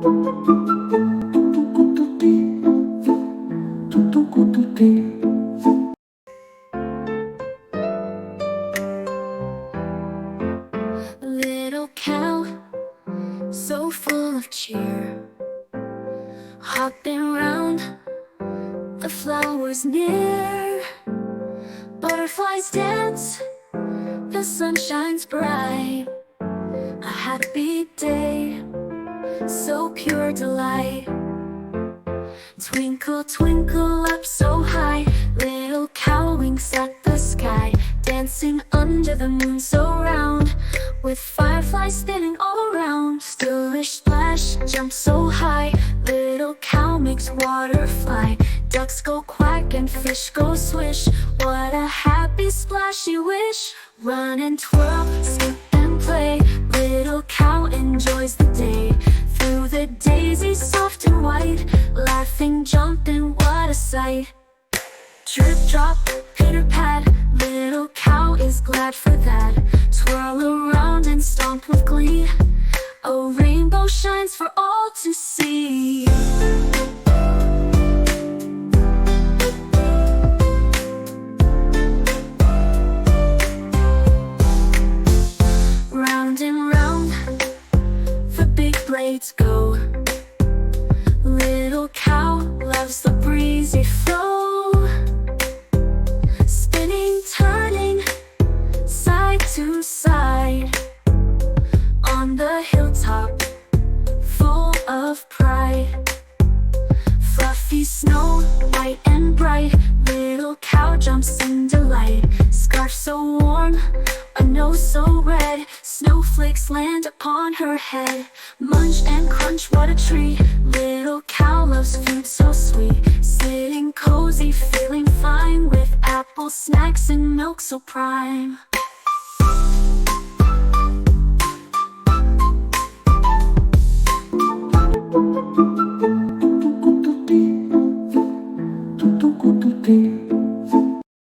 Little cow, so full of cheer, hopping round the flowers near. Butterflies dance, the sun shines bright. A happy day, so pure delight. Twinkle, twinkle up so high, little cow winks at the sky, dancing under the moon so round, with fireflies spinning all around. Stylish splash, jump so high, little cow makes water fly. Ducks go quack and fish go swish, what a happy splashy wish. Run and twirl, skip and play, little cow enjoys the day. Through the daisies soft and white, laughing, jumping, what a sight. Drip drop, pitter pat, little cow is glad for that. Twirl around and stomp with glee, a rainbow shines for all to see. Round and round the big blades go, little cow loves the breezy flow. Spinning, turning, side to side, on the hilltop, full of pride. Fluffy snow, white and bright, little cow jumps in delight. Scarf so warm, a nose so red, snowflakes land upon her head. Munch and crunch, what a treat, little cow loves food so sweet. Sitting cozy, feeling fine, with apple snacks and milk so prime.